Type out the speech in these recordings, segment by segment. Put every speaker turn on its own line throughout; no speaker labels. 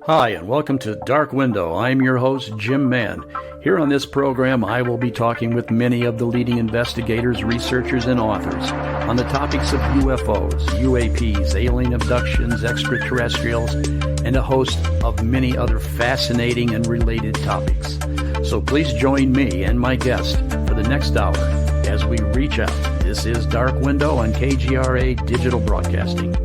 Hi, and welcome to Dark Window. I'm your host, Jim Mann. Here on this program, I will be talking with many of the leading investigators, researchers, and authors on the topics of UFOs, UAPs, alien abductions, extraterrestrials, and a host of many other fascinating and related topics. So please join me and my guest for the next hour as we reach out. This is Dark Window on KGRA Digital Broadcasting.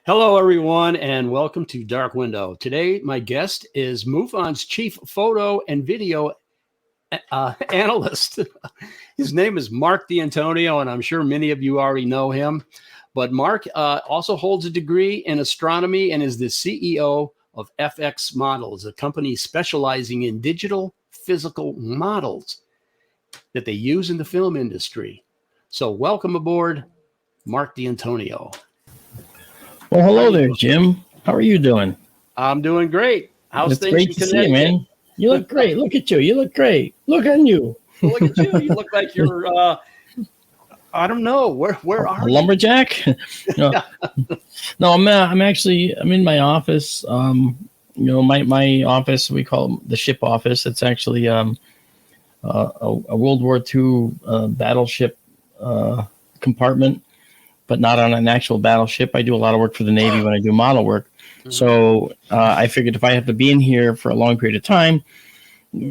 Hello, everyone, and welcome to Dark Window. Today, my guest is MUFON's chief photo and video analyst. His name is Marc D'Antonio, and I'm sure many of you already know him. But Marc also holds a degree in astronomy and is the CEO of FX Models, a company specializing in digital physical models that they use in the film industry. So welcome aboard, Marc D'Antonio.
Well, hello there, Jim. How are you doing?
I'm doing great. How's things
great
in
to see
Connecticut?
you, man. You look great. Look at you. You look great. Look at you.
Look at you. You look like you're, I don't know. Where are
you? Lumberjack? No, I'm in my office. My office, we call it the ship office. It's actually a World War II battleship compartment, but not on an actual battleship. I do a lot of work for the Navy when I do model work. Mm-hmm. So I figured if I have to be in here for a long period of time,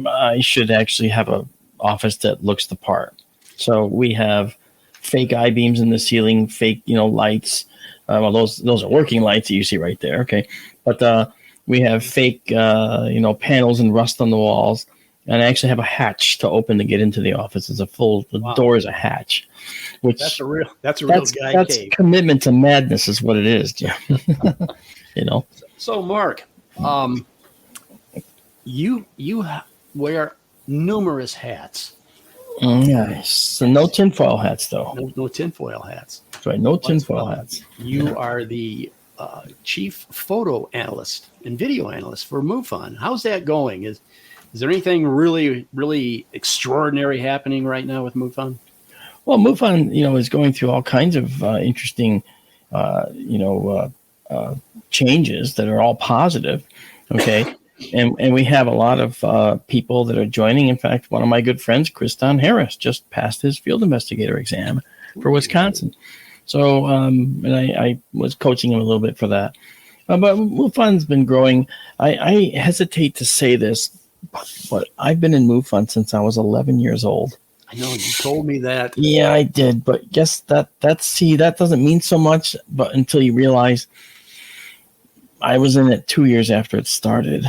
I should actually have an office that looks the part. So we have fake I-beams in the ceiling, fake, lights. Well, those are working lights that you see right there. Okay. But we have fake, panels and rust on the walls. And I actually have a hatch to open to get into the office. It's the door is a hatch. Which
that's a real guy
that's
cave.
Commitment to madness is what it is, Jim.
So Marc, you wear numerous hats.
Yes. So no tinfoil hats, though.
No tinfoil hats.
That's right. No tinfoil hats.
You are the chief photo analyst and video analyst for MUFON. How's that going? Is there anything really, really extraordinary happening right now with MUFON?
Well, MUFON, is going through all kinds of interesting, changes that are all positive. Okay. and we have a lot of people that are joining. In fact, one of my good friends, Kriston Harris, just passed his field investigator exam for Wisconsin. So, and I was coaching him a little bit for that. But MUFON's been growing. I hesitate to say this, but I've been in MUFON since I was 11 years old.
I know you told me that.
Yeah, I did. But guess that doesn't mean so much. But until you realize, I was in it 2 years after it started.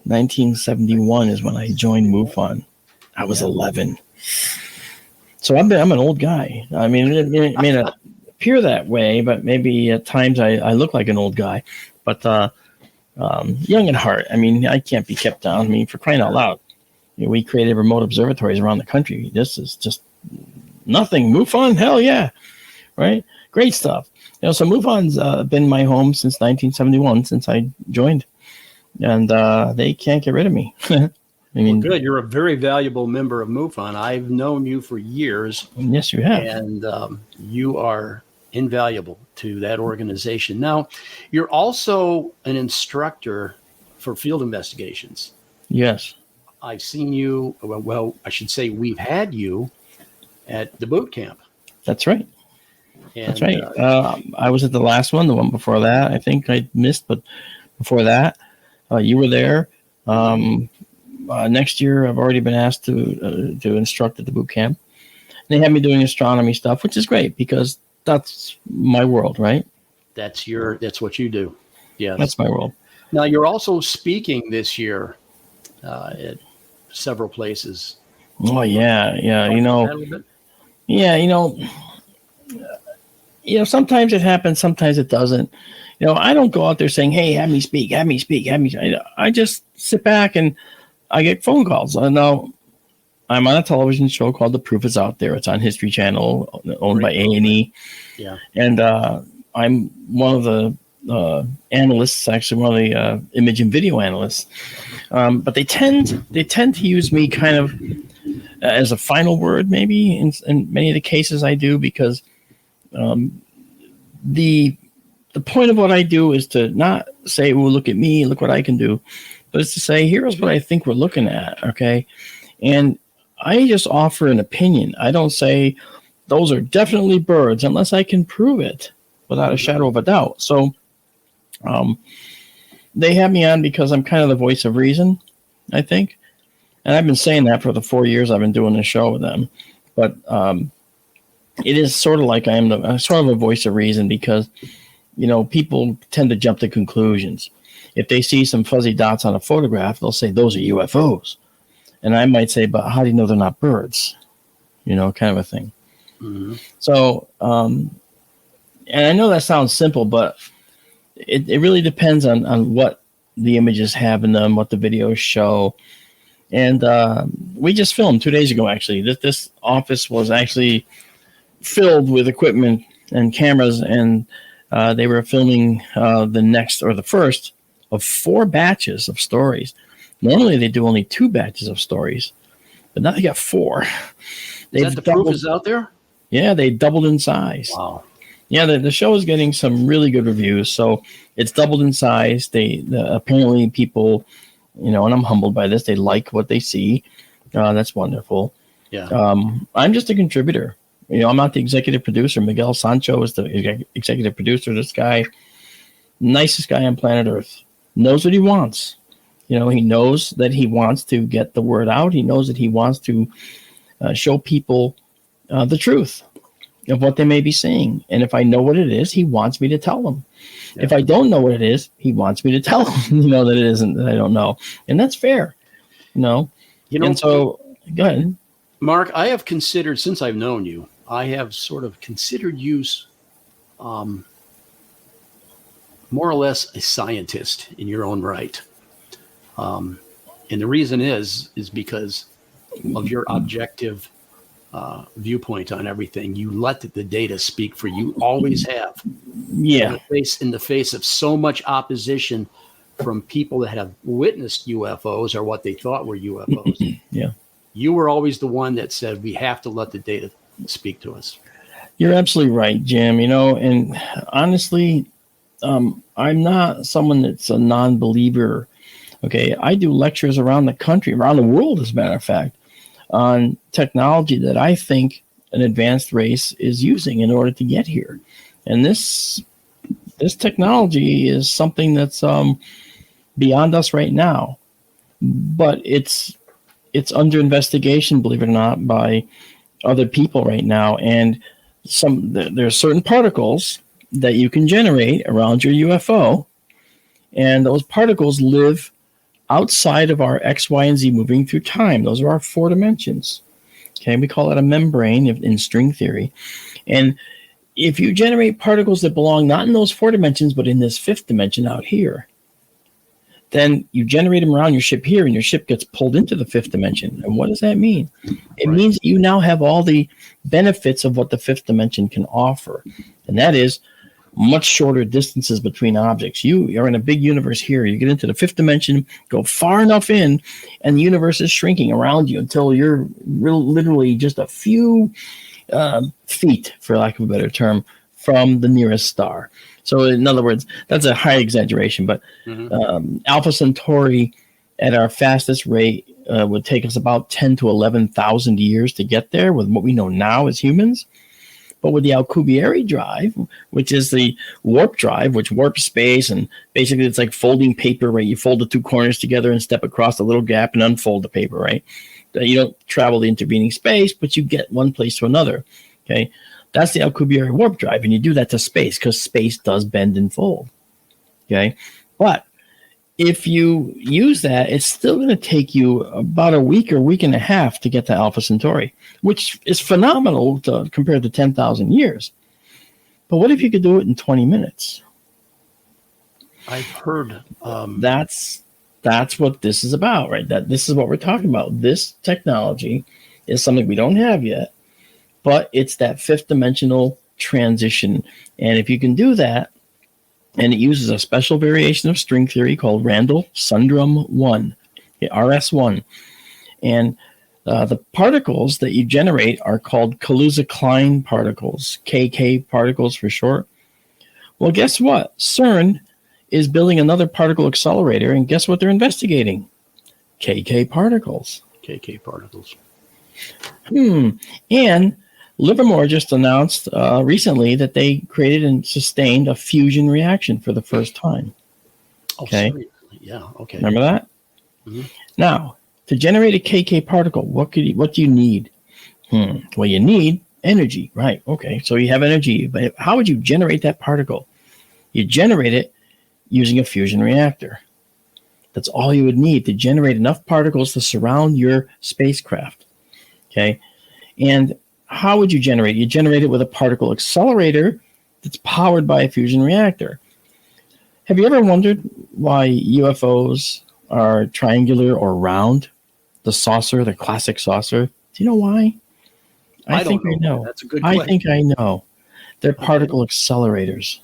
1971 is when I joined MUFON. I was 11. So I'm an old guy. I mean, it may not appear that way, but maybe at times I look like an old guy. But young at heart. I mean, I can't be kept down. I mean, for crying out loud. We created remote observatories around the country. This is just nothing. MUFON, hell yeah. Right? Great stuff. So MUFON's been my home since 1971, since I joined. And they can't get rid of me. I mean,
well, good. You're a very valuable member of MUFON. I've known you for years.
Yes, you have.
And you are invaluable to that organization. Now, you're also an instructor for field investigations.
Yes.
I've seen you, well, I should say we've had you at the boot camp.
That's right.
And,
that's right. I was at the last one, the one before that. I think I missed, but before that, you were there. Next year, I've already been asked to instruct at the boot camp. And they have me doing astronomy stuff, which is great because that's my world, right?
That's what you do. Yeah.
That's my world.
Now, you're also speaking this year at several places.
Oh, yeah. Sometimes it happens, sometimes it doesn't. I don't go out there saying, hey, have me speak. I just sit back and I get phone calls. Now, I'm on a television show called The Proof Is Out There. It's on History Channel, owned by A&E.
Yeah.
And I'm one of the analysts, actually one of the image and video analysts. But they tend to use me kind of as a final word, maybe in many of the cases I do, because the the point of what I do is to not say, well, look at me, look what I can do, but it's to say, here's what I think we're looking at, okay? And I just offer an opinion. I don't say those are definitely birds unless I can prove it without a shadow of a doubt. So they have me on because I'm kind of the voice of reason, I think. And I've been saying that for the 4 years I've been doing the show with them. But it is sort of like I'm sort of a voice of reason because, people tend to jump to conclusions. If they see some fuzzy dots on a photograph, they'll say those are UFOs. And I might say, but how do you know they're not birds? Kind of a thing. Mm-hmm. So, and I know that sounds simple, but it really depends on what the images have in them, what the videos show. And we just filmed 2 days ago, actually. This office was actually filled with equipment and cameras, and they were filming the first of 4 batches of stories. Normally, they do only 2 batches of stories, but now they got 4.
Is that the proof is out there?
Yeah, they doubled in size.
Wow.
Yeah, the show is getting some really good reviews, so it's doubled in size. Apparently people, and I'm humbled by this, they like what they see. That's wonderful.
Yeah.
I'm just a contributor. I'm not the executive producer. Miguel Sancho is the executive producer. This guy, nicest guy on planet Earth, knows what he wants. He knows that he wants to get the word out. He knows that he wants to show people the truth of what they may be seeing. And if I know what it is, he wants me to tell them. Yeah. If I don't know what it is, he wants me to tell him, that it isn't, that I don't know. And that's fair, And so, go ahead.
Mark, I have considered, since I've known you, I have sort of considered you more or less a scientist in your own right. And the reason is because of your objective viewpoint on everything. You let the data speak for you. Always have.
Yeah.
In the face of so much opposition from people that have witnessed UFOs or what they thought were UFOs.
Yeah.
You were always the one that said we have to let the data speak to us.
You're absolutely right, Jim. And honestly, I'm not someone that's a non-believer. Okay, I do lectures around the country, around the world, as a matter of fact, on technology that I think an advanced race is using in order to get here. And this technology is something that's beyond us right now, but it's under investigation, believe it or not, by other people right now. And there are certain particles that you can generate around your UFO, and those particles live outside of our X, Y, and Z moving through time. Those are our 4 dimensions. Okay, we call it a membrane in string theory. And if you generate particles that belong not in those 4 dimensions, but in this 5th dimension out here, then you generate them around your ship here, and your ship gets pulled into the 5th dimension. And what does that mean? It means that you now have all the benefits of what the 5th dimension can offer. And that is much shorter distances between objects. You are in a big universe here. You get into the 5th dimension, go far enough in, and the universe is shrinking around you until you're literally just a few feet, for lack of a better term, from the nearest star. So in other words, that's a high exaggeration, but Alpha Centauri at our fastest rate would take us about 10 to 11,000 years to get there with what we know now as humans. But with the Alcubierre drive, which is the warp drive, which warps space, and basically it's like folding paper, right? You fold the 2 corners together and step across a little gap and unfold the paper, right? You don't travel the intervening space, but you get one place to another, okay? That's the Alcubierre warp drive, and you do that to space because space does bend and fold, okay? But if you use that, it's still going to take you about a week or week and a half to get to Alpha Centauri, which is phenomenal compared to 10,000 years. But what if you could do it in 20 minutes?
I've heard.
That's what this is about, right? This is what we're talking about. This technology is something we don't have yet, but it's that 5th dimensional transition. And if you can do that, and it uses a special variation of string theory called Randall-Sundrum 1, RS1. And the particles that you generate are called Kaluza-Klein particles, KK particles for short. Well, guess what? CERN is building another particle accelerator, and guess what they're investigating? KK particles.
KK particles.
And Livermore just announced recently that they created and sustained a fusion reaction for the first time. Okay.
Seriously? Yeah. Okay.
Remember that?
Mm-hmm.
Now, to generate a KK particle, what do you need? Well, you need energy, right? Okay. So you have energy, but how would you generate that particle? You generate it using a fusion reactor. That's all you would need to generate enough particles to surround your spacecraft. Okay. And how would you generate? You generate it with a particle accelerator that's powered by a fusion reactor. Have you ever wondered why UFOs are triangular or round? The saucer, the classic saucer. Do you know why? I think I know.
That's a good question.
I think I know. They're particle accelerators.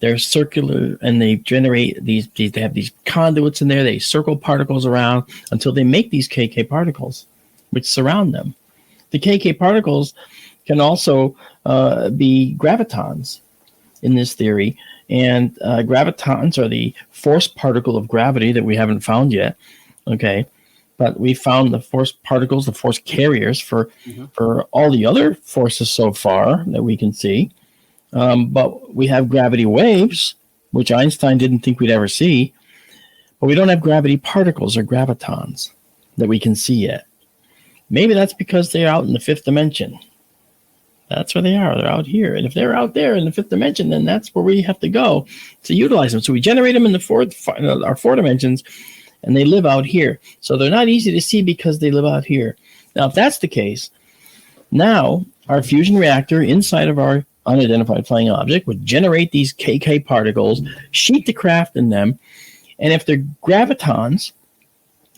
They're circular, and they generate these. They have these conduits in there. They circle particles around until they make these KK particles, which surround them. The KK particles can also be gravitons in this theory, and gravitons are the force particle of gravity that we haven't found yet. Okay, but we found the force particles, the force carriers for all the other forces so far that we can see. But we have gravity waves, which Einstein didn't think we'd ever see. But we don't have gravity particles or gravitons that we can see yet. Maybe that's because they're out in the fifth dimension. That's where they are. They're out here. And if they're out there in the fifth dimension, then that's where we have to go to utilize them. So we generate them in the our four dimensions, and they live out here. So they're not easy to see because they live out here. Now, if that's the case, now our fusion reactor inside of our unidentified flying object would generate these KK particles, sheet the craft in them, and if they're gravitons,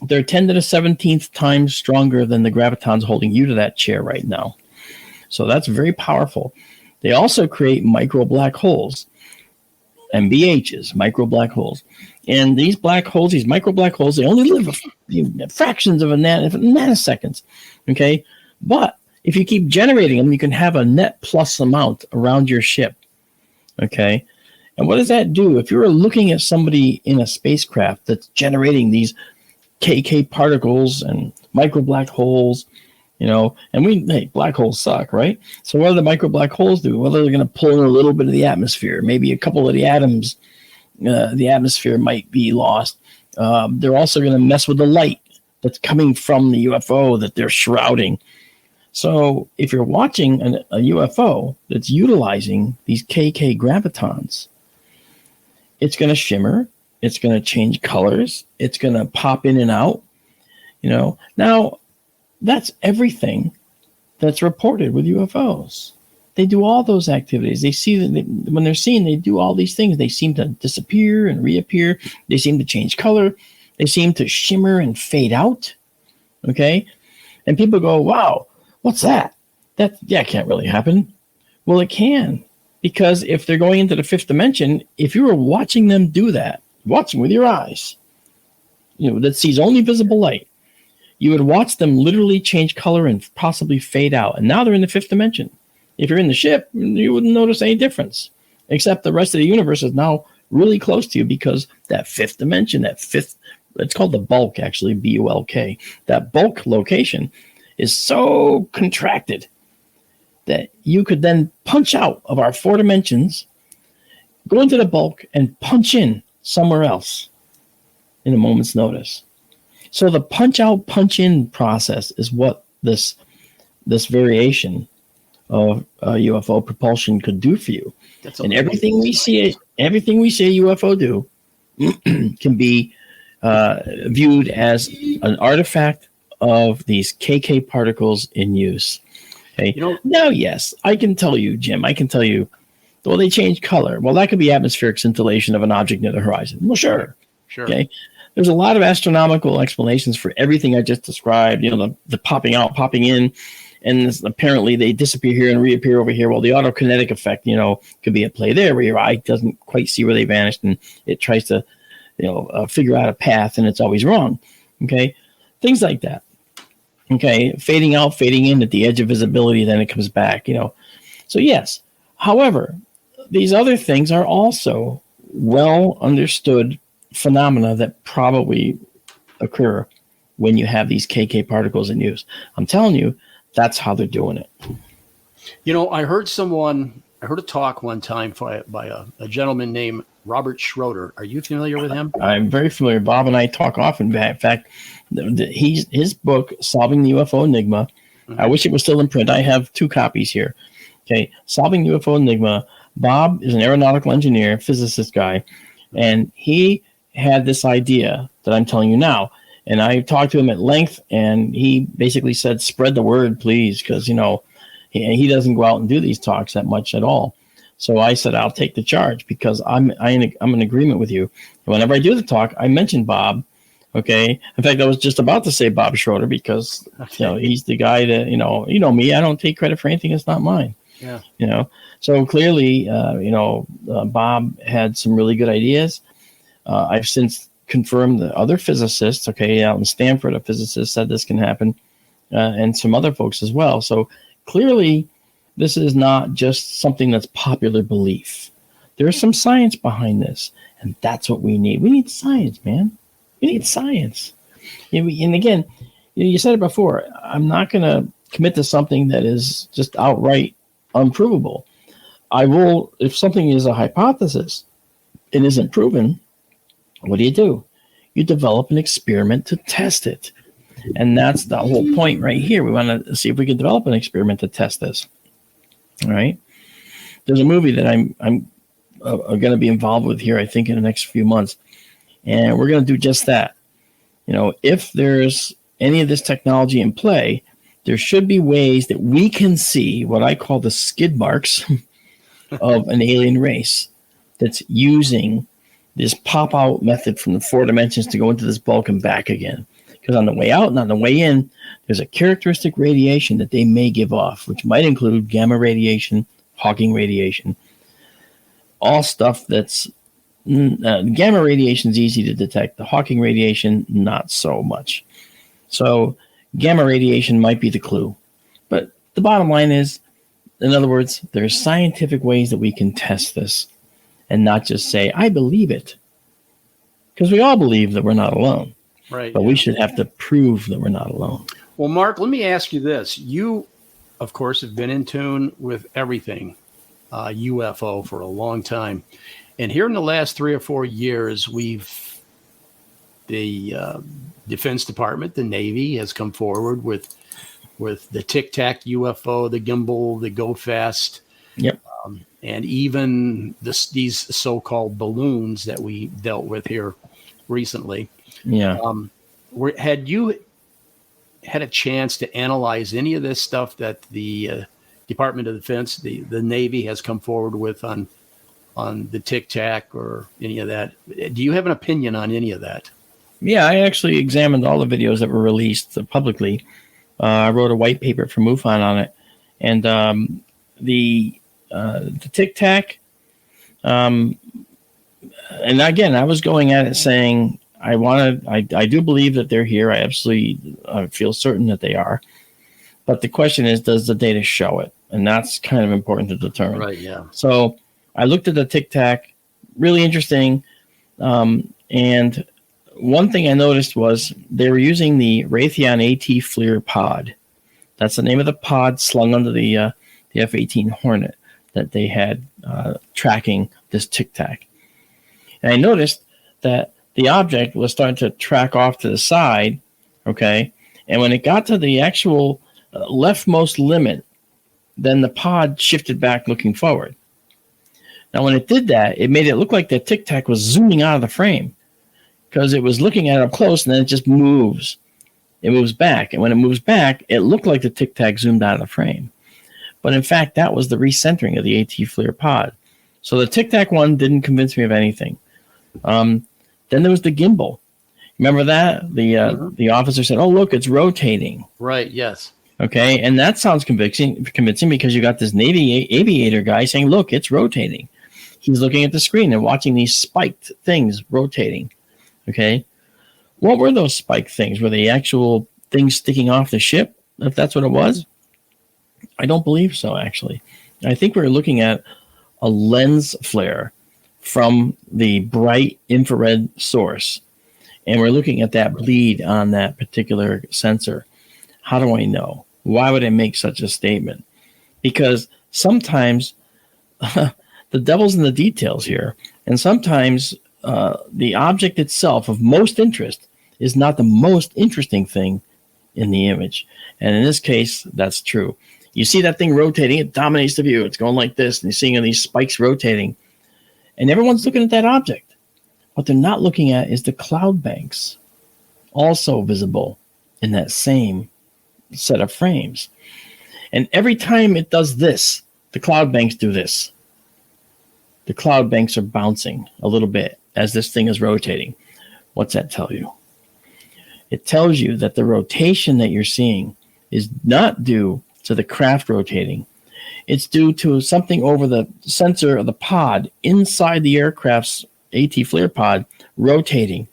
they're 10 to the 17th times stronger than the gravitons holding you to that chair right now. So that's very powerful. They also create micro black holes, MBHs, micro black holes. And these black holes, these micro black holes, they only live fractions of nanoseconds. Okay? But if you keep generating them, you can have a net plus amount around your ship. Okay? And what does that do? If you're looking at somebody in a spacecraft that's generating these KK particles and micro black holes, and black holes suck, right? So what do the micro black holes do? Well, they're going to pull in a little bit of the atmosphere, maybe a couple of the atoms. The atmosphere might be lost. They're also going to mess with the light that's coming from the UFO that they're shrouding. So if you're watching a UFO that's utilizing these KK gravitons, it's going to shimmer. It's going to change colors. It's going to pop in and out. Now that's everything that's reported with UFOs. They do all those activities. They see that when they're seen, they do all these things. They seem to disappear and reappear. They seem to change color. They seem to shimmer and fade out. Okay. And people go, wow, what's that? That can't really happen. Well, it can, because if they're going into the fifth dimension, if you were watching them do that, watching with your eyes, that sees only visible light, you would watch them literally change color and possibly fade out. And now they're in the fifth dimension. If you're in the ship, you wouldn't notice any difference, except the rest of the universe is now really close to you because that fifth dimension, it's called the bulk, actually, BULK. That bulk location is so contracted that you could then punch out of our four dimensions, go into the bulk, and punch in somewhere else in a moment's notice. So the punch out, punch in process is what this variation of UFO propulsion could do for you. And everything we see a UFO do can be viewed as an artifact of these KK particles in use. Okay. Now, yes, I can tell you, Jim, well, they change color. Well, that could be atmospheric scintillation of an object near the horizon. Well, sure. Okay. There's a lot of astronomical explanations for everything I just described, the popping out, popping in, and apparently they disappear here and reappear over here. Well, the autokinetic effect, could be at play there where your eye doesn't quite see where they vanished and it tries to, figure out a path and it's always wrong. Okay. Things like that. Okay. Fading out, fading in at the edge of visibility, then it comes back, So yes. However, these other things are also well understood phenomena that probably occur when you have these KK particles in use. I'm telling you, that's how they're doing it.
I heard a talk one time by a gentleman named Robert Schroeder. Are you familiar with him?
I'm very familiar. Bob and I talk often. In fact, his book, Solving the UFO Enigma, I wish it was still in print. I have 2 copies here. Okay, Solving the UFO Enigma. Bob is an aeronautical engineer, physicist guy, and he had this idea that I'm telling you now. And I talked to him at length, and he basically said, spread the word, please, because, he doesn't go out and do these talks that much at all. So I said, I'll take the charge because I'm in agreement with you. Whenever I do the talk, I mention Bob. Okay. In fact, I was just about to say Bob Schroeder because, he's the guy that, me, I don't take credit for anything that's not mine.
Yeah.
So clearly, Bob had some really good ideas. I've since confirmed that other physicists, out in Stanford, a physicist said this can happen, and some other folks as well. So clearly, this is not just something that's popular belief. There's some science behind this, and that's what we need. We need science, man. We need science. And again, you said it before. I'm not going to commit to something that is just outright unprovable. I will, if something is a hypothesis, it isn't proven, what do? You develop an experiment to test it. And that's the whole point right here. We want to see if we can develop an experiment to test this. All right. There's a movie that I'm going to be involved with here, I think, in the next few months. And we're going to do just that. If there's any of this technology in play, there should be ways that we can see what I call the skid marks of an alien race that's using this pop-out method from the 4 dimensions to go into this bulk and back again. Because on the way out and on the way in, there's a characteristic radiation that they may give off, which might include gamma radiation, Hawking radiation, all stuff that's gamma radiation is easy to detect. The Hawking radiation, not so much. So gamma radiation might be the clue. But the bottom line is, in other words, there's scientific ways that we can test this and not just say, I believe it. Because we all believe that we're not alone.
Right.
But we should have to prove that we're not alone.
Well, Mark, let me ask you this. You, of course, have been in tune with everything UFO for a long time. And here in the last 3 or 4 years, the Defense Department, the Navy, has come forward with the Tic Tac UFO, the gimbal, the Go Fast.
Yep.
And even these so-called balloons that we dealt with here recently.
Yeah.
Had you had a chance to analyze any of this stuff that the Department of Defense, the Navy, has come forward with on the Tic Tac or any of that? Do you have an opinion on any of that?
Yeah, I actually examined all the videos that were released publicly. I wrote a white paper for MUFON on it, and the Tic Tac. And again, I was going at it saying, I do believe that they're here. I absolutely feel certain that they are. But the question is, does the data show it? And that's kind of important to determine.
Right, yeah.
So I looked at the Tic Tac, really interesting. And one thing I noticed was they were using the Raytheon AT FLIR pod. That's the name of the pod slung under the F-18 Hornet that they had tracking this Tic Tac. And I noticed that the object was starting to track off to the side, okay? And when it got to the actual leftmost limit, then the pod shifted back looking forward. Now, when it did that, it made it look like the Tic Tac was zooming out of the frame because it was looking at it up close, and then it just moves. It moves back. And when it moves back, it looked like the Tic Tac zoomed out of the frame. But in fact, that was the recentering of the AT FLIR pod. So the Tic Tac one didn't convince me of anything. Then there was the gimbal. Remember that? The officer said, oh, look, it's rotating.
Right, yes.
Okay, and that sounds convincing because you got this Navy aviator guy saying, look, it's rotating. He's looking at the screen and watching these spiked things rotating. Okay, what were those spiked things? Were they actual things sticking off the ship, if that's what it was? I don't believe so, actually. I think we were looking at a lens flare from the bright infrared source, and we're looking at that bleed on that particular sensor, how do I know? Why would I make such a statement? Because sometimes the devil's in the details here, and sometimes the object itself of most interest is not the most interesting thing in the image. And in this case, that's true. You see that thing rotating, it dominates the view. It's going like this, and you're seeing these spikes rotating. And everyone's looking at that object. What they're not looking at is the cloud banks, also visible in that same set of frames. And every time it does this, the cloud banks do this. The cloud banks are bouncing a little bit as this thing is rotating. What's that tell you? It tells you that the rotation that you're seeing is not due to the craft rotating. It's due to something over the sensor of the pod inside the aircraft's AT FLIR pod rotating.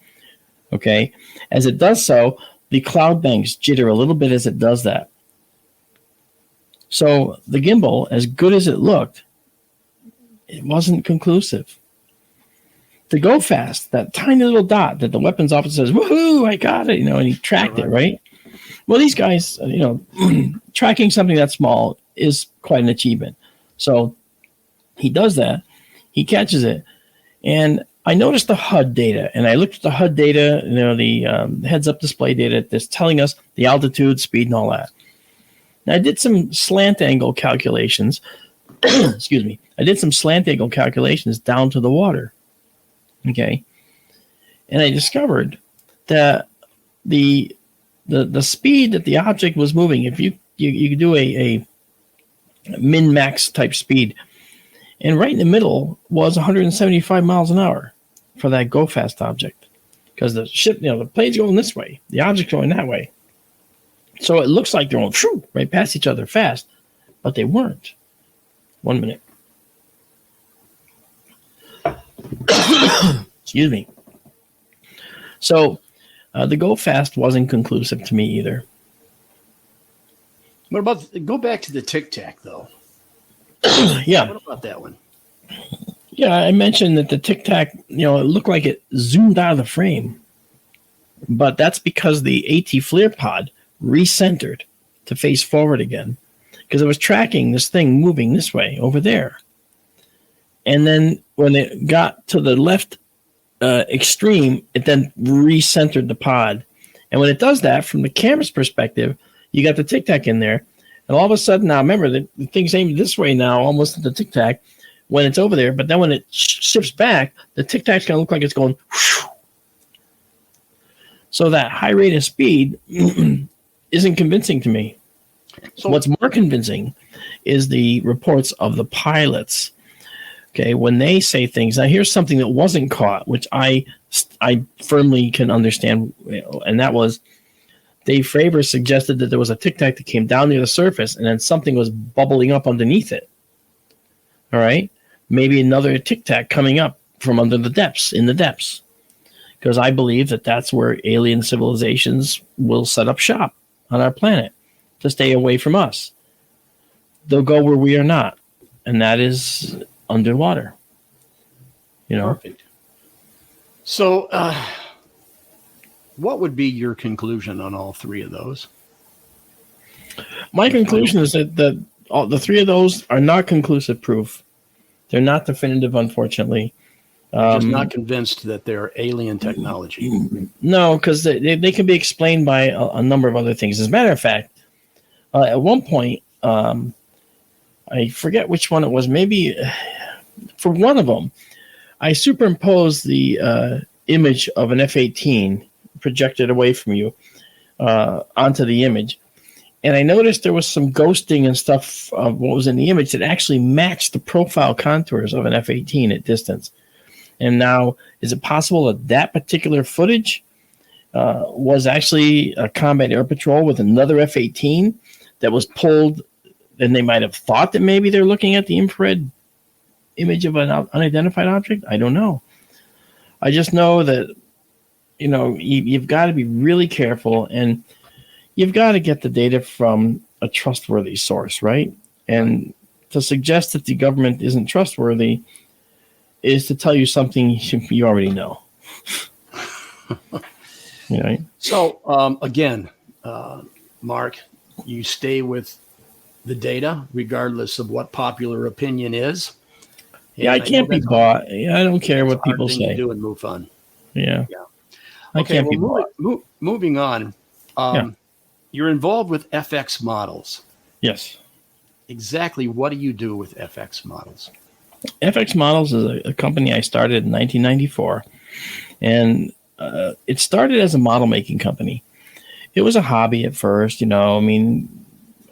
Okay? As it does so, the cloud banks jitter a little bit as it does that. So the gimbal, as good as it looked, it wasn't conclusive. To go fast, that tiny little dot that the weapons officer says, "Woohoo, I got it," and he tracked it, right? Well, these guys, tracking something that small is quite an achievement. So he does that. He catches it. And I noticed the HUD data, and I looked at the HUD data, the heads-up display data that's telling us the altitude, speed, and all that. Now, I did some slant angle calculations. Excuse me. I did some slant angle calculations down to the water. Okay. And I discovered that the speed that the object was moving, if you could do a min-max type speed, and right in the middle was 175 miles an hour for that go fast object, because the ship, the plane's going this way, the object's going that way. So it looks like they're going right past each other fast, but they weren't. 1 minute. Excuse me. So the go fast wasn't conclusive to me either.
What about, go back to the Tic Tac though?
Yeah.
What about that one?
Yeah, I mentioned that the Tic Tac, it looked like it zoomed out of the frame, but that's because the AT FLIR pod recentered to face forward again, because it was tracking this thing moving this way over there. And then when it got to the left extreme, it then recentered the pod. And when it does that, from the camera's perspective, you got the Tic Tac in there. And all of a sudden, now remember, the thing's aimed this way now, almost at the Tic Tac, when it's over there. But then when it shifts back, the Tic Tac's going to look like it's going whoosh. So that high rate of speed isn't convincing to me. So what's more convincing is the reports of the pilots. Okay, when they say things. Now, here's something that wasn't caught, which I firmly can understand, and that was Dave Fravor suggested that there was a Tic Tac that came down near the surface, and then something was bubbling up underneath it. All right, maybe another Tic Tac coming up from under the depths, in the depths, because I believe that that's where alien civilizations will set up shop on our planet to stay away from us. They'll go where we are not, and that is underwater.
Perfect. So, what would be your conclusion on all three of those?
My conclusion is that all the three of those are not conclusive proof. They're not definitive, unfortunately.
Just not convinced that they're alien technology.
No, because they can be explained by a number of other things. As a matter of fact, at one point, I forget which one it was. Maybe for one of them, I superimposed the image of an F-18 projected away from you onto the image. And I noticed there was some ghosting and stuff of what was in the image that actually matched the profile contours of an F-18 at distance. And now, is it possible that that particular footage was actually a combat air patrol with another F-18 that was pulled, and they might have thought that maybe they're looking at the infrared image of an unidentified object? I don't know. I just know that, you've got to be really careful, and you've got to get the data from a trustworthy source, right? And to suggest that the government isn't trustworthy is to tell you something you already know. Right?
So, again, Mark, you stay with the data regardless of what popular opinion is. And
I can't be bought. I don't care what people say.
To do and move on.
Yeah.
I can't be bought. Moving on. You're involved with FX models.
Yes.
Exactly what do you do with FX models?
FX Models is a company I started in 1994, and it started as a model making company. It was a hobby at first, I mean,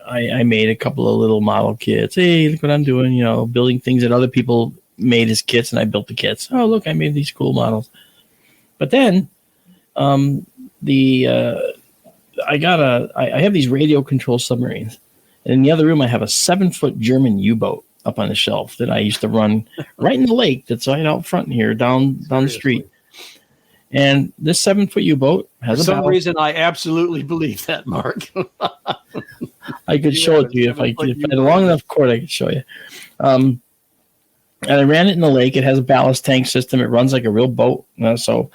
I made a couple of little model kits. Hey, look what I'm doing, building things that other people made as kits, and I built the kits. Oh, look, I made these cool models. But then I have these radio control submarines. And in the other room, I have a 7-foot German U-boat up on the shelf that I used to run right in the lake that's right out front here, down the street. And this 7-foot U-boat has
For some reason, I absolutely believe that, Mark.
I could show it to you if I had a long enough cord. I could show you. And I ran it in the lake. It has a ballast tank system. It runs like a real boat. So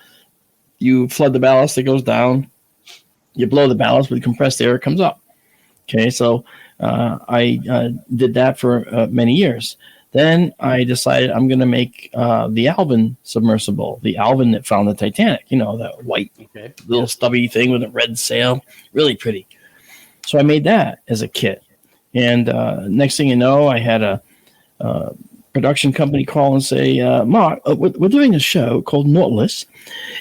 you flood the ballast, it goes down. You blow the ballast with compressed air, it comes up. Okay, so I did that for many years. Then I decided I'm going to make the Alvin submersible, the Alvin that found the Titanic, that white little stubby thing with a red sail, really pretty. So I made that as a kit. And next thing you know, I had a production company call and say, Mark, we're doing a show called Nautilus.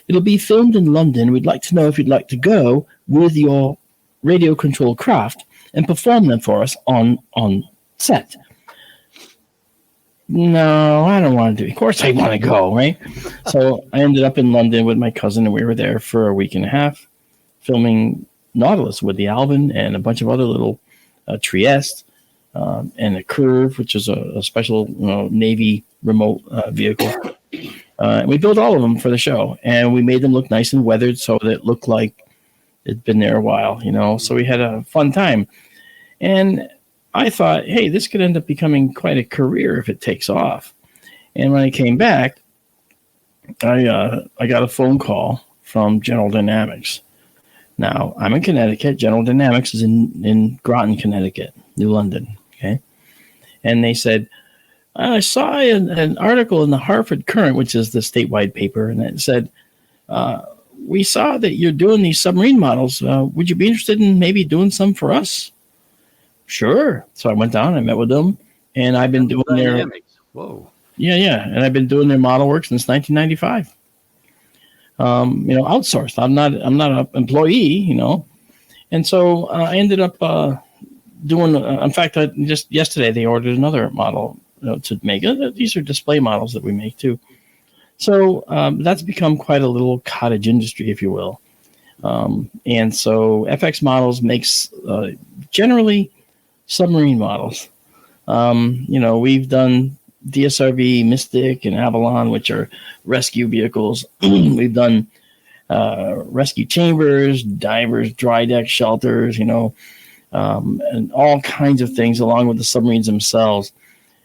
It'll be filmed in London. We'd like to know if you'd like to go with your radio control craft and perform them for us on set. No, I don't want to do it. Of course I want to go, right? So I ended up in London with my cousin, and we were there for a week and a half filming Nautilus with the Alvin and a bunch of other little Trieste and a Curve, which is a special Navy remote vehicle. And we built all of them for the show, and we made them look nice and weathered so that it looked like it'd been there a while, So we had a fun time. And I thought, hey, this could end up becoming quite a career if it takes off. And when I came back, I got a phone call from General Dynamics. Now, I'm in Connecticut. General Dynamics is in Groton, Connecticut, New London. Okay. And they said, I saw an article in the Hartford Courant, which is the statewide paper, and it said, we saw that you're doing these submarine models. Would you be interested in maybe doing some for us? Sure. So I went down, I met with them, and I've been doing their
Whoa.
Yeah. And I've been doing their model work since 1995. Outsourced. I'm not an employee, And so I ended up doing, in fact, just yesterday they ordered another model to make. These are display models that we make too. So that's become quite a little cottage industry, if you will. And so FX Models makes generally submarine models. We've done DSRV, Mystic, and Avalon, which are rescue vehicles. We've done rescue chambers, divers, dry deck shelters, and all kinds of things along with the submarines themselves.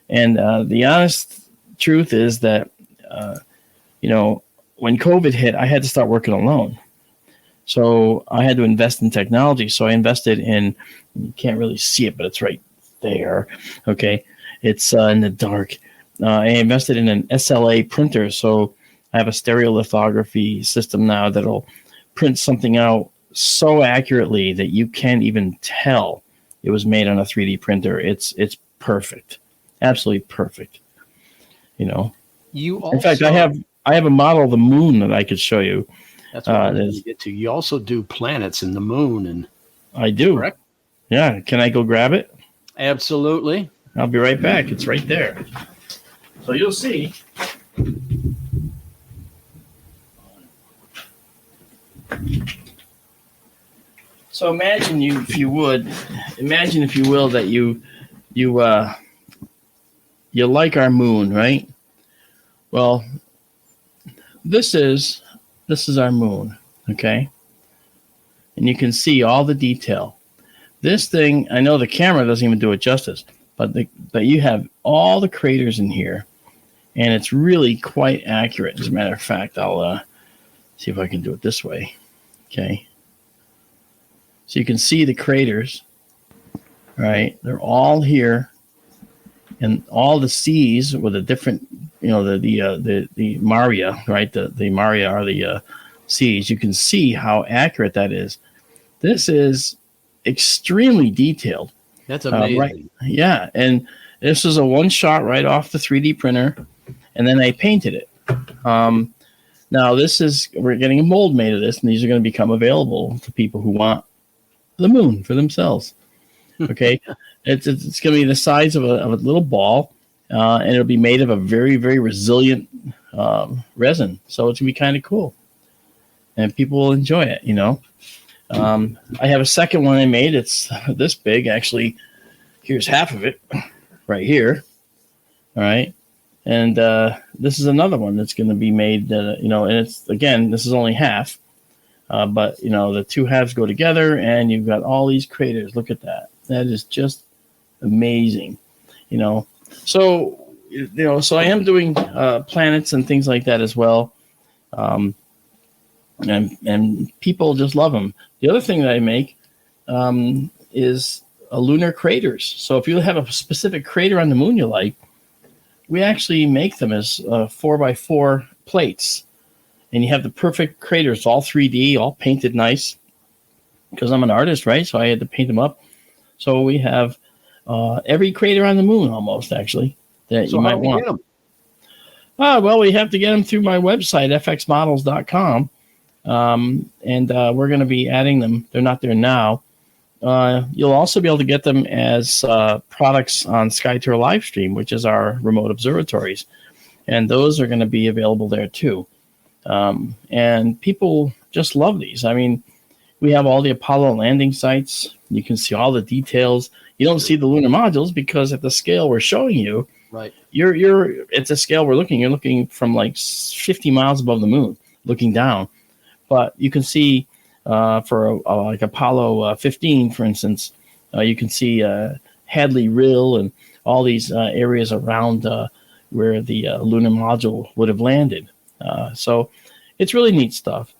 And the honest truth is that, when COVID hit, I had to start working alone. So I had to invest in technology. So I invested in, you can't really see it, but it's right there. Okay. It's in the dark. I invested in an SLA printer. So I have a stereolithography system now that'll print something out so accurately that you can't even tell it was made on a 3D printer. It's perfect. Absolutely perfect.
In
fact, I have a model of the moon that I could show you.
That's what you get to. You also do planets and the moon, and
I do.
Correct?
Yeah. Can I go grab it?
Absolutely.
I'll be right back. It's right there. So you'll see. So imagine if you will, that you like our moon, right? Well, this is our moon, okay? And you can see all the detail. This thing, I know the camera doesn't even do it justice, but you have all the craters in here, and it's really quite accurate. As a matter of fact, I'll see if I can do it this way. Okay. So you can see the craters, right? They're all here, and all the seas with a different, the Maria, right? The Maria are the seas. You can see how accurate that is. This is extremely detailed.
That's amazing.
Right? Yeah, and this is a one shot right off the 3D printer, and then I painted it. Now we're getting a mold made of this, and these are going to become available to people who want the moon for themselves. Okay, it's going to be the size of a little ball, and it'll be made of a very, very resilient resin. So it's going to be kind of cool, and people will enjoy it. I have a second one I made. It's this big, actually. Here's half of it, right here. All right. And this is another one that's going to be made, and it's, again, this is only half, but, the two halves go together, and you've got all these craters. Look at that. That is just amazing, So, so I am doing planets and things like that as well, and people just love them. The other thing that I make is lunar craters. So if you have a specific crater on the moon you like, we actually make them as 4x4 plates, and you have the perfect craters, all 3D, all painted nice, because I'm an artist, right? So I had to paint them up. So we have every crater on the moon almost, actually, that you might want. Get them? Well, we have to get them through my website, fxmodels.com, and we're going to be adding them. They're not there now. You'll also be able to get them as products on SkyTour Livestream, which is our remote observatories. And those are going to be available there too. And people just love these. I mean, we have all the Apollo landing sites. You can see all the details. You don't see the lunar modules because at the scale we're showing you,
right?
It's a scale you're looking from like 50 miles above the moon, looking down. But you can see for like Apollo 15, for instance, you can see Hadley Rill and all these areas around where the lunar module would have landed. So it's really neat stuff.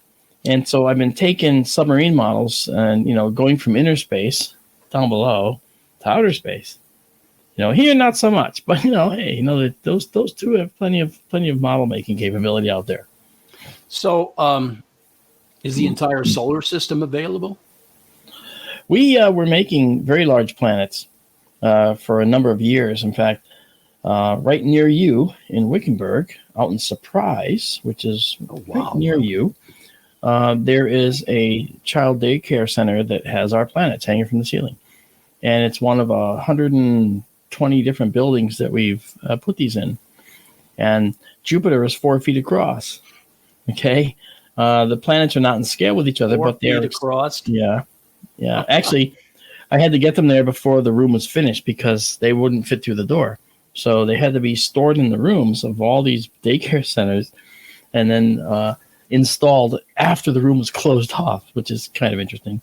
And so I've been taking submarine models and, going from inner space down below to outer space. Here not so much, but hey, those two have plenty of model making capability out there.
So, is the entire solar system available?
We were making very large planets for a number of years. In fact, right near you in Wickenburg, out in Surprise, which is right near you, there is a child daycare center that has our planets hanging from the ceiling. And it's one of 120 different buildings that we've put these in. And Jupiter is 4 feet across. Okay. The planets are not in scale with each other, but they're
across.
Yeah. Actually, I had to get them there before the room was finished because they wouldn't fit through the door. So they had to be stored in the rooms of all these daycare centers and then installed after the room was closed off, which is kind of interesting.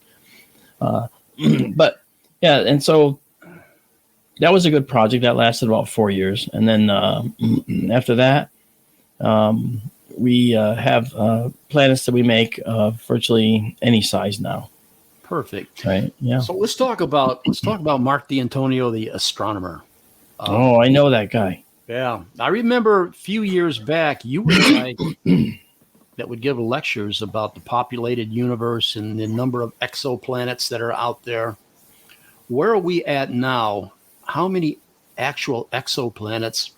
But yeah, and so that was a good project that lasted about 4 years. And then after that, we have planets that we make virtually any size now.
Perfect.
Right. Yeah.
So let's talk about Marc D'Antonio, the astronomer.
I know that guy.
Yeah, I remember a few years back you were the guy that would give lectures about the populated universe and the number of exoplanets that are out there. Where are we at now? How many actual exoplanets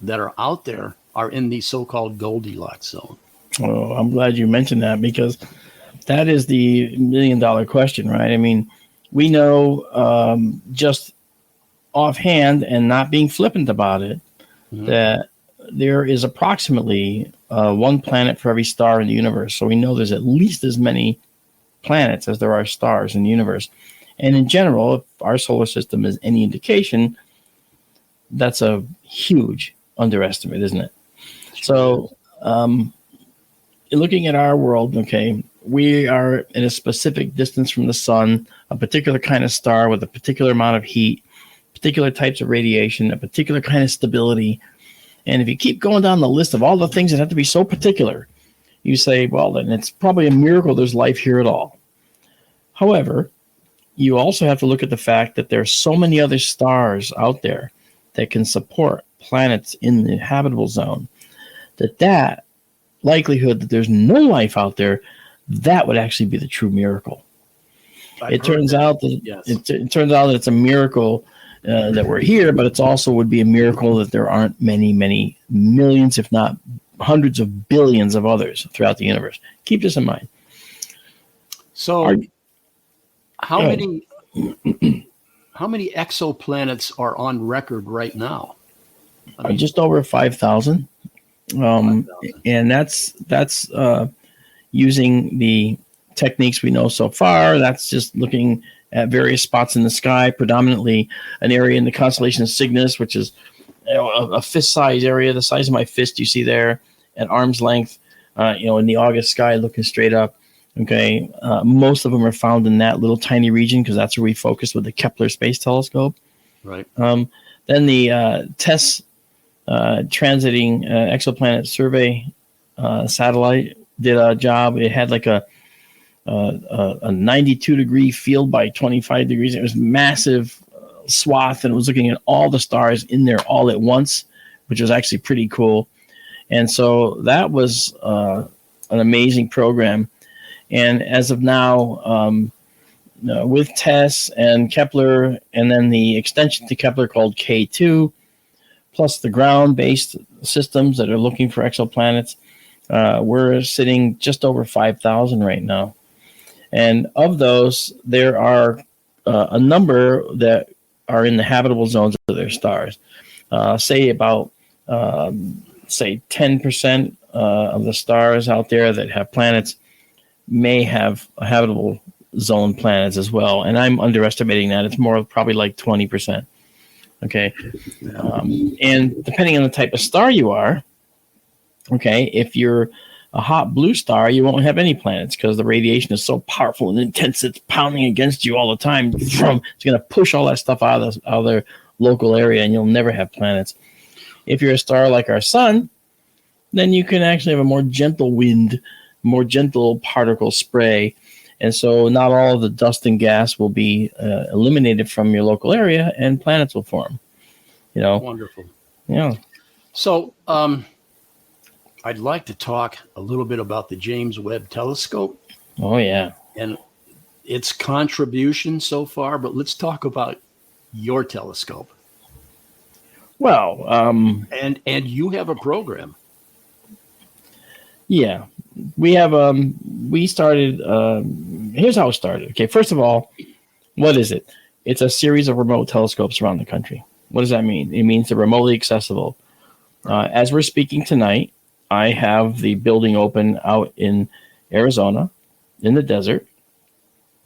that are out there are in the so-called Goldilocks zone?
Oh, I'm glad you mentioned that because that is the $1 million question, right? I mean, we know just offhand and not being flippant about it, that there is approximately one planet for every star in the universe. So we know there's at least as many planets as there are stars in the universe. And in general, if our solar system is any indication, that's a huge underestimate, isn't it? So looking at our world, okay, we are in a specific distance from the sun, a particular kind of star with a particular amount of heat, particular types of radiation, a particular kind of stability. And if you keep going down the list of all the things that have to be so particular, you say, well, then it's probably a miracle there's life here at all. However, you also have to look at the fact that there are so many other stars out there that can support planets in the habitable zone, that likelihood that there's no life out there, that would actually be the true miracle. It turns out that it's a miracle that we're here, but it also would be a miracle that there aren't many, many millions, if not hundreds of billions of others throughout the universe. Keep this in mind.
So, how many exoplanets are on record right now? I mean,
just over 5,000. 5,000. And that's using the techniques we know so far. That's just looking at various spots in the sky, predominantly an area in the constellation of Cygnus, which is a fist-size area, the size of my fist you see there, at arm's length, in the August sky looking straight up. Okay, most of them are found in that little tiny region because that's where we focus with the Kepler Space Telescope.
Right.
Then the TESS transiting exoplanet survey satellite did a job. It had like a 92-degree field by 25 degrees. It was massive swath, and it was looking at all the stars in there all at once, which was actually pretty cool. And so that was an amazing program. And as of now, with TESS and Kepler, and then the extension to Kepler called K2, plus the ground-based systems that are looking for exoplanets, we're sitting just over 5,000 right now. And of those, there are a number that are in the habitable zones of their stars. Say 10% of the stars out there that have planets may have habitable zone planets as well. And I'm underestimating that. It's more probably like 20%. Okay. And depending on the type of star you are, okay, if you're a hot blue star, you won't have any planets because the radiation is so powerful and intense, it's pounding against you all the time. It's going to push all that stuff out of their local area, and you'll never have planets. If you're a star like our sun, then you can actually have a more gentle wind, more gentle particle spray. And so not all of the dust and gas will be eliminated from your local area, and planets will form.
Wonderful.
Yeah.
So I'd like to talk a little bit about the James Webb Telescope.
Oh, yeah.
And its contribution so far, but let's talk about your telescope.
Well,
and you have a program.
Yeah, we have. We started. Here's how it started. Okay, first of all, what is it? It's a series of remote telescopes around the country. What does that mean? It means they're remotely accessible. As we're speaking tonight, I have the building open out in Arizona, in the desert,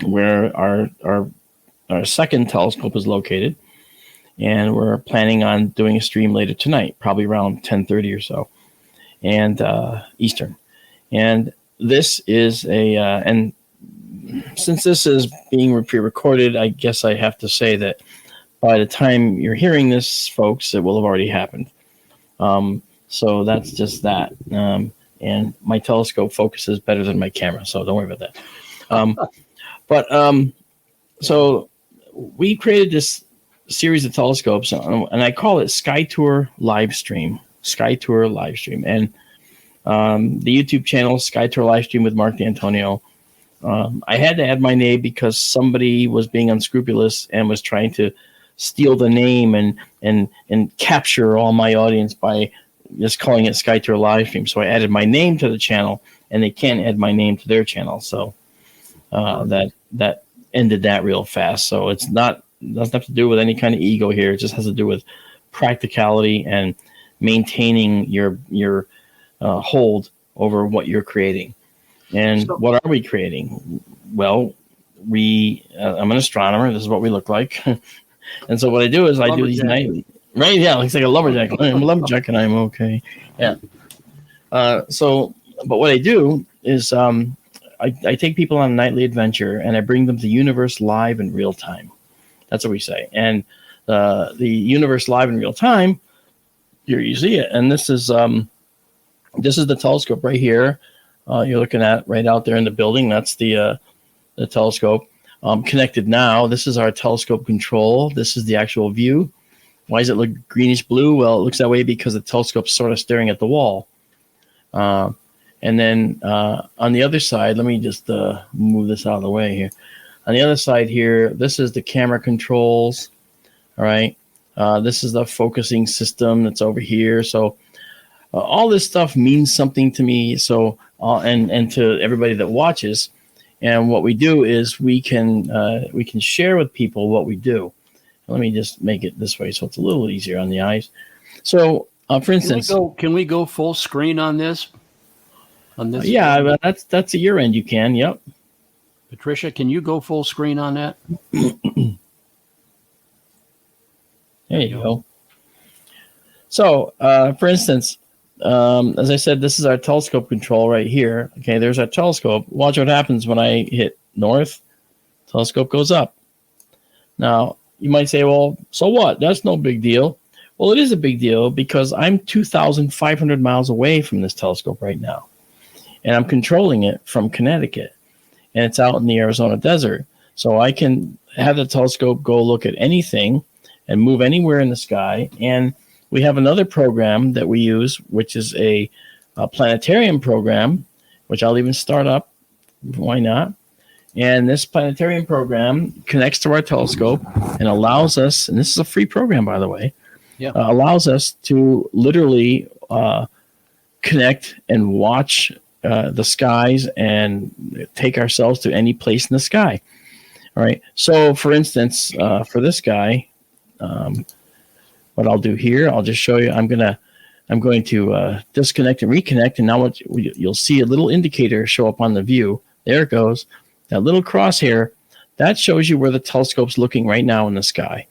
where our second telescope is located, and we're planning on doing a stream later tonight, probably around 10:30 or so, and Eastern. And this is and since this is being pre-recorded, I guess I have to say that by the time you're hearing this, folks, it will have already happened. So that's just that. And my telescope focuses better than my camera, so don't worry about that. So we created this series of telescopes, and I call it Sky Tour Livestream. Sky Tour Livestream. And the YouTube channel, Sky Tour Livestream with Marc D'Antonio. I had to add my name because somebody was being unscrupulous and was trying to steal the name and capture all my audience by just calling it Sky Tour Livestream. So I added my name to the channel, and they can't add my name to their channel. So that ended that real fast. So it doesn't have to do with any kind of ego here. It just has to do with practicality and maintaining your hold over what you're creating. And what are we creating? Well, I'm an astronomer. This is what we look like. And so what I do is I do these nightly. Right? Yeah, looks like a lumberjack. I'm a lumberjack and I'm okay. Yeah. But what I do is I take people on a nightly adventure and I bring them to the universe live in real time. That's what we say. And the universe live in real time, here you see it. And this is the telescope right here. You're looking at right out there in the building. That's the telescope. Connected now. This is our telescope control. This is the actual view. Why does it look greenish blue? Well, it looks that way because the telescope's sort of staring at the wall. And then on the other side, let me just move this out of the way here. On the other side here, this is the camera controls. All right. This is the focusing system that's over here. So all this stuff means something to me. So and to everybody that watches. And what we do is we can share with people what we do. Let me just make it this way so it's a little easier on the eyes. So, for instance,
can we go full screen on this?
Yeah, that's at your end. You can. Yep.
Patricia, can you go full screen on that?
There you go. So, for instance, as I said, this is our telescope control right here. Okay, there's our telescope. Watch what happens when I hit north. Telescope goes up. Now, you might say, well, so what? That's no big deal. Well, it is a big deal because I'm 2,500 miles away from this telescope right now. And I'm controlling it from Connecticut. And it's out in the Arizona desert. So I can have the telescope go look at anything and move anywhere in the sky. And we have another program that we use, which is a planetarium program, which I'll even start up. Why not? And this planetarium program connects to our telescope and allows us, and this is a free program, by the way, allows us to literally connect and watch the skies and take ourselves to any place in the sky. All right. So, for instance, for this guy, what I'll do here, I'll just show you. I'm going to disconnect and reconnect, and now you'll see a little indicator show up on the view. There it goes. That little crosshair, that shows you where the telescope's looking right now in the sky.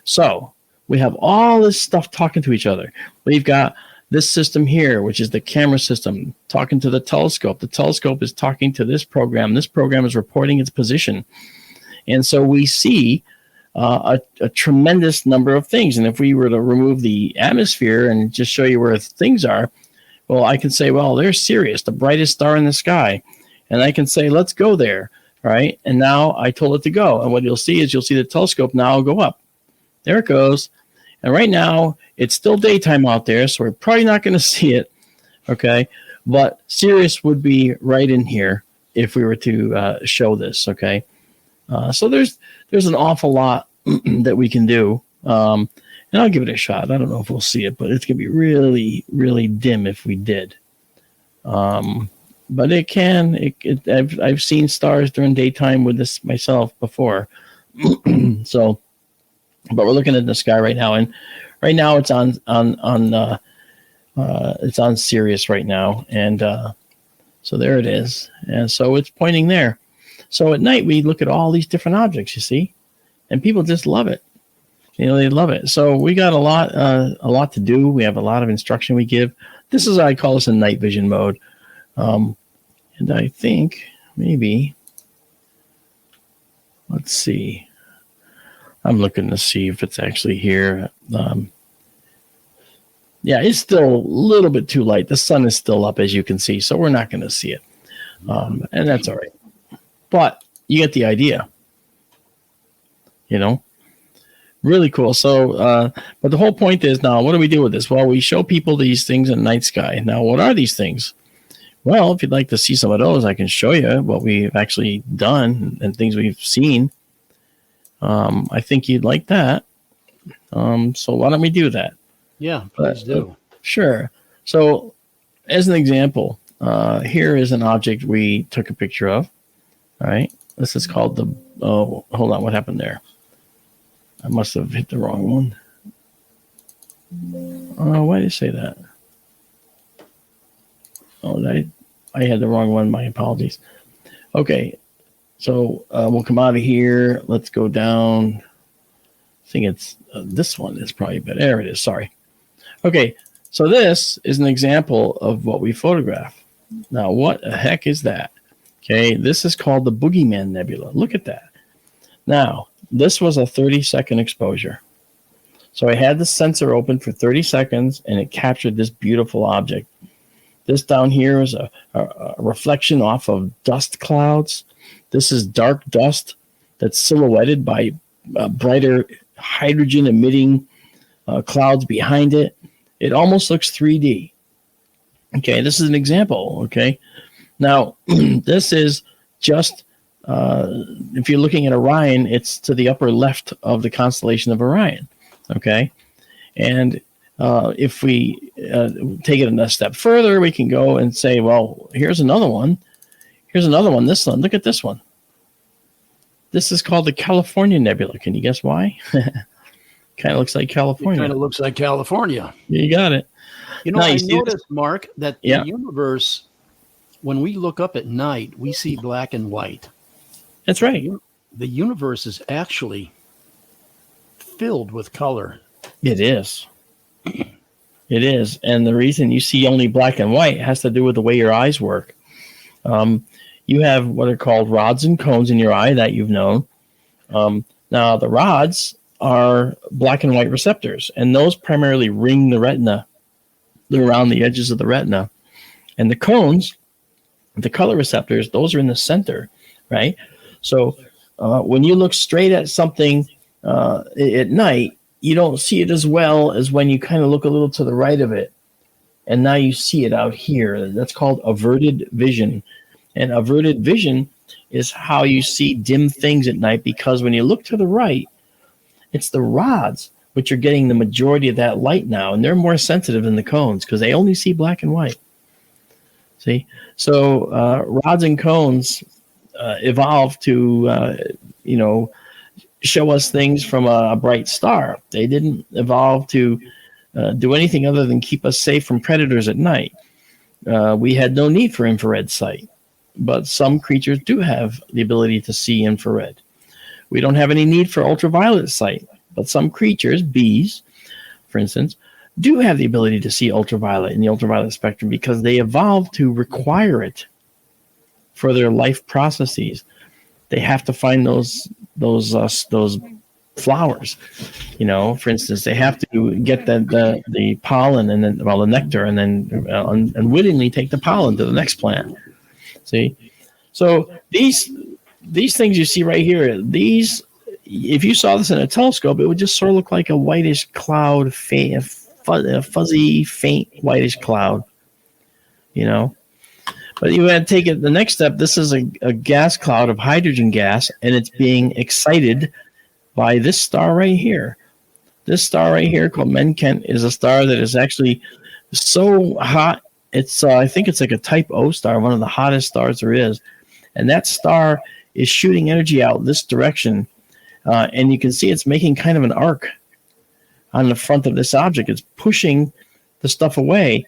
So we have all this stuff talking to each other. We've got this system here, which is the camera system, talking to the telescope. The telescope is talking to this program. This program is reporting its position. And so we see a tremendous number of things. And if we were to remove the atmosphere and just show you where things are, well, I can say, well, there's Sirius, the brightest star in the sky. And I can say, let's go there. Right. And now I told it to go. And what you'll see is the telescope now go up. There it goes. And right now it's still daytime out there. So we're probably not going to see it. OK, but Sirius would be right in here if we were to show this. OK, so there's an awful lot that we can do. And I'll give it a shot. I don't know if we'll see it, but it's going to be really, really dim if we did. But it can. I've seen stars during daytime with this myself before. So, but we're looking at the sky right now, and right now it's on Sirius right now, and so there it is, and so it's pointing there. So at night we look at all these different objects, you see, and people just love it. They love it. So we got a lot to do. We have a lot of instruction we give. This is I call this a night vision mode. And I think maybe, let's see. I'm looking to see if it's actually here. Yeah, it's still a little bit too light. The sun is still up, as you can see, so we're not going to see it. And that's all right. But you get the idea. Really cool. So, but the whole point is now, what do we do with this? Well, we show people these things in the night sky. Now, what are these things? Well, if you'd like to see some of those, I can show you what we've actually done and things we've seen. I think you'd like that. So why don't we do that?
Yeah, please do.
Sure. So as an example, here is an object we took a picture of. All right. This is called hold on. What happened there? I must have hit the wrong one. Why did it say that? Oh, I had the wrong one. My apologies. Okay, so we'll come out of here. Let's go down. I think it's this one is probably better. There it is. Sorry. Okay, so this is an example of what we photograph. Now, what the heck is that? Okay, this is called the Boogeyman Nebula. Look at that. Now, this was a 30-second exposure. So I had the sensor open for 30 seconds, and it captured this beautiful object. This down here is a reflection off of dust clouds. This is dark dust that's silhouetted by brighter hydrogen-emitting clouds behind it. It almost looks 3D. Okay, this is an example, okay? Now, this is just, if you're looking at Orion, it's to the upper left of the constellation of Orion, okay? And if we take it a step further, we can go and say, well, here's another one. Here's another one, this one. Look at this one. This is called the California Nebula. Can you guess why? Kind of looks like California.
It kind of looks like California.
You got it.
You know, I noticed, Mark, that the universe, when we look up at night, we see black and white.
That's right.
The universe is actually filled with color.
It is. It is. And the reason you see only black and white has to do with the way your eyes work. You have what are called rods and cones in your eye that you've known. Now, the rods are black and white receptors, and those primarily ring the retina. They're around the edges of the retina. And the cones, the color receptors, those are in the center, right? So when you look straight at something at night, you don't see it as well as when you kind of look a little to the right of it. And now you see it out here. That's called averted vision. And averted vision is how you see dim things at night, because when you look to the right, it's the rods which are getting the majority of that light now, and they're more sensitive than the cones because they only see black and white. See? So rods and cones evolved to, show us things from a bright star. They didn't evolve to do anything other than keep us safe from predators at night. We had no need for infrared sight, but some creatures do have the ability to see infrared. We don't have any need for ultraviolet sight, but some creatures, bees, for instance, do have the ability to see ultraviolet in the ultraviolet spectrum because they evolved to require it for their life processes. They have to find those flowers. For instance, they have to get the pollen and then the nectar, and then unwittingly take the pollen to the next plant. See, so these things you see right here, if you saw this in a telescope, it would just sort of look like a whitish cloud, fuzzy, faint whitish cloud, But you had to take it the next step. This is a gas cloud of hydrogen gas, and it's being excited by this star right here. This star right here called Menken is a star that is actually so hot. It's I think it's like a type O star, one of the hottest stars there is. And that star is shooting energy out this direction. And you can see it's making kind of an arc on the front of this object. It's pushing the stuff away.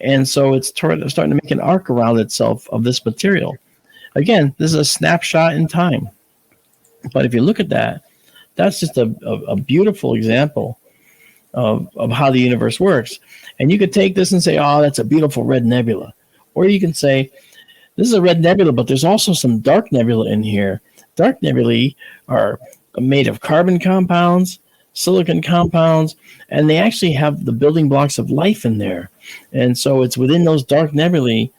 And so it's starting to make an arc around itself of this material. Again, this is a snapshot in time. But if you look at that, that's just a beautiful example of how the universe works. And you could take this and say, oh, that's a beautiful red nebula. Or you can say, this is a red nebula, but there's also some dark nebula in here. Dark nebulae are made of carbon compounds, silicon compounds, and they actually have the building blocks of life in there. And so it's within those dark nebulae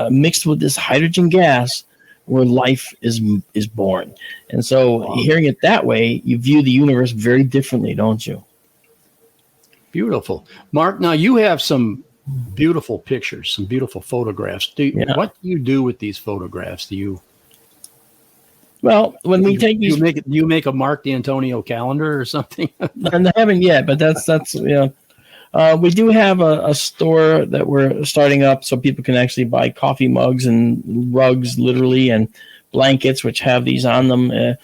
mixed with this hydrogen gas where life is born. And so hearing it that way, you view the universe very differently, don't you?
Beautiful. Mark, now you have some beautiful pictures, some beautiful photographs. What do you do with these photographs?
Well, when we take these,
do you make a Marc D'Antonio calendar or something?
I haven't yet, but that's we do have a store that we're starting up so people can actually buy coffee mugs and rugs, literally, and blankets which have these on them.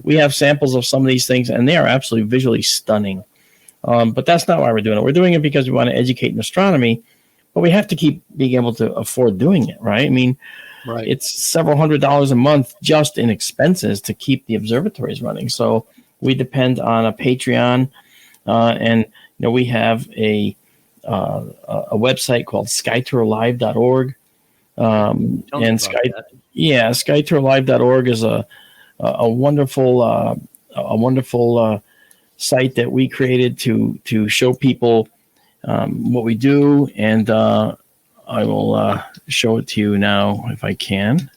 We have samples of some of these things, and they are absolutely visually stunning. But that's not why we're doing it. We're doing it because we want to educate in astronomy, but we have to keep being able to afford doing it, right? I mean,
right.
It's several $100s a month just in expenses to keep the observatories running. So we depend on a Patreon, and we have a website called skytourlive.org. Skytourlive.org is a wonderful site that we created to show people what we do, and I will show it to you now if I can.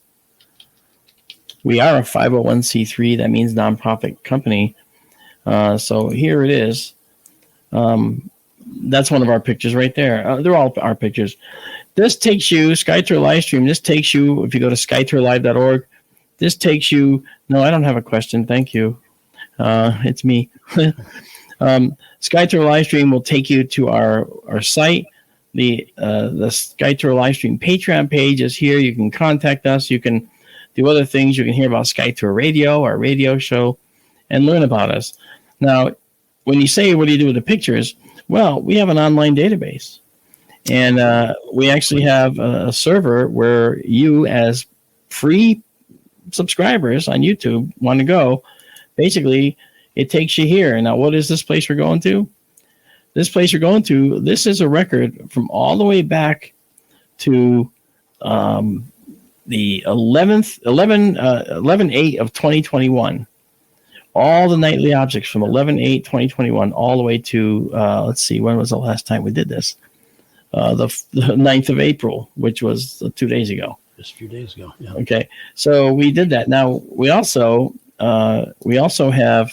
We are a 501c3. That means nonprofit company. So here it is. That's one of our pictures right there. They're all our pictures. This takes you, SkyTour live stream. This takes you, if you go to skytourlive.org, this takes you. No, I don't have a question. Thank you. It's me. SkyTour live stream will take you to our site. The SkyTour live stream Patreon page is here. You can contact us. You can do other things. You can hear about SkyTour Radio, our radio show, and learn about us. Now, when you say, what do you do with the pictures? Well, we have an online database. And we actually have a server where you, as free subscribers on YouTube, want to go. Basically, it takes you here. Now, what is this place we're going to? This place you're going to, this is a record from all the way back to the 11/8 of 2021. All the nightly objects from 11/8/2021 all the way to, let's see, when was the last time we did this? The 9th of April, which was 2 days ago.
Just a few days ago. Yeah.
Okay, so we did that. Now we also have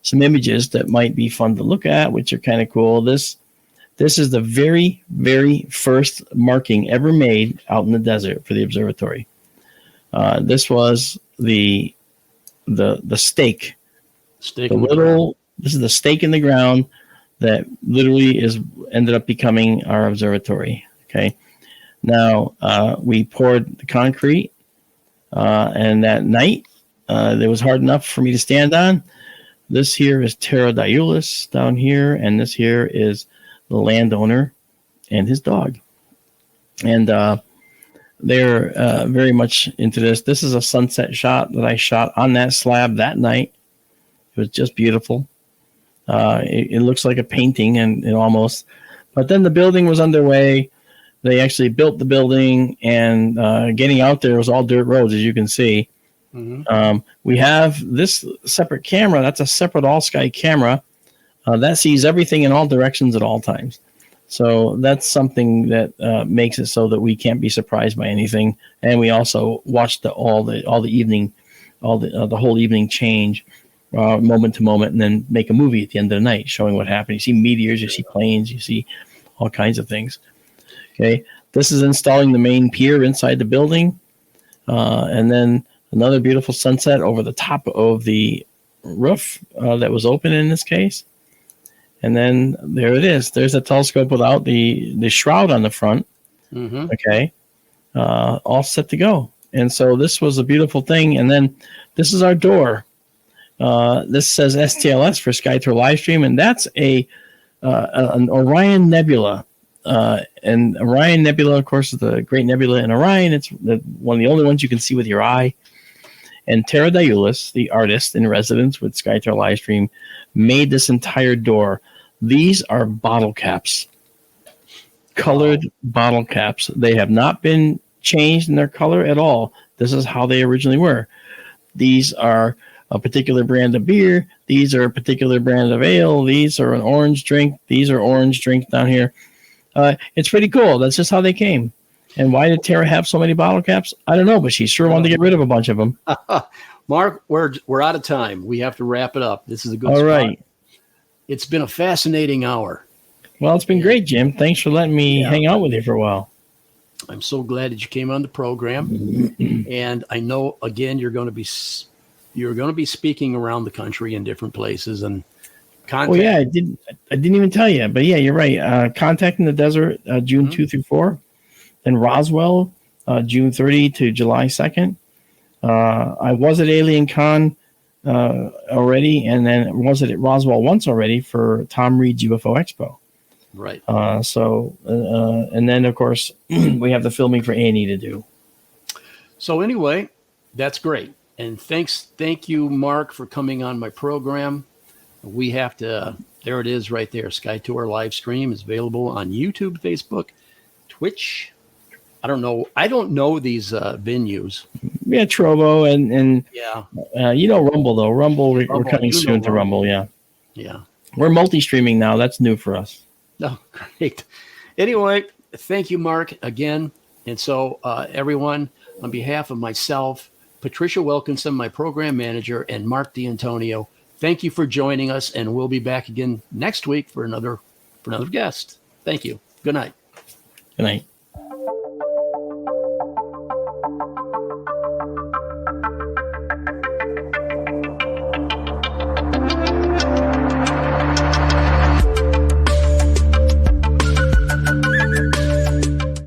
some images that might be fun to look at, which are kind of cool. This is the very, very first marking ever made out in the desert for the observatory. This was the stake. This is the stake in the ground that literally ended up becoming our observatory. Okay. Now we poured the concrete, and that night it was hard enough for me to stand on. This here is Terra Diulis down here, and this here is the landowner and his dog. And they're very much into this. This is a sunset shot that I shot on that slab that night. It was just beautiful. It looks like a painting, and almost. But then the building was underway. They actually built the building, and getting out there was all dirt roads, as you can see. Mm-hmm. We have this separate camera. That's a separate all-sky camera that sees everything in all directions at all times. So that's something that makes it so that we can't be surprised by anything. And we also watch the whole evening change moment to moment, and then make a movie at the end of the night showing what happened. You see meteors, you see planes, you see all kinds of things. Okay, this is installing the main pier inside the building, and then another beautiful sunset over the top of the roof that was open in this case. And then there it is. There's a telescope without the shroud on the front. Mm-hmm. Okay, all set to go. And so this was a beautiful thing. And then this is our door. This says STLS for SkyTour Livestream, and that's an Orion Nebula. And Orion Nebula, of course, is the Great Nebula in Orion. It's one of the only ones you can see with your eye. And Terra Diulis, the artist in residence with SkyTour Livestream, made this entire door. These are bottle caps, colored bottle caps. They have not been changed in their color at all. This is how they originally were. These are a particular brand of beer. These are a particular brand of ale. These are an orange drink. These are orange drinks down here. It's pretty cool. That's just how they came. And why did Tara have so many bottle caps? I don't know, but she sure wanted to get rid of a bunch of them.
Mark, we're out of time. We have to wrap it up. This is a good
spot.
All
right.
It's been a fascinating hour.
Well, it's been great, Jim. Thanks for letting me hang out with you for a while.
I'm so glad that you came on the program. And I know, again, you're going to be speaking around the country in different places and contact.
Oh yeah, I didn't even tell you, but yeah, you're right. Contacting the Desert, June 2 through 4, then Roswell, June 30 to July 2nd. I was at Alien Con already, and then was at Roswell once already for Tom Reed's UFO Expo.
Right.
And then of course we have the filming for A&E to do.
So anyway, that's great. And thank you, Mark, for coming on my program. We have to, there it is right there. SkyTour live stream is available on YouTube, Facebook, Twitch. I don't know these venues.
Yeah, Trovo and
yeah.
Rumble though. Rumble, we're coming soon to Rumble. Yeah.
Yeah.
We're multi-streaming now. That's new for us.
Oh, great. Anyway, thank you, Mark, again. And so, everyone, on behalf of myself, Patricia Wilkinson, my program manager, and Marc D'Antonio, thank you for joining us, and we'll be back again next week for another guest. Thank you. Good night.
Good night.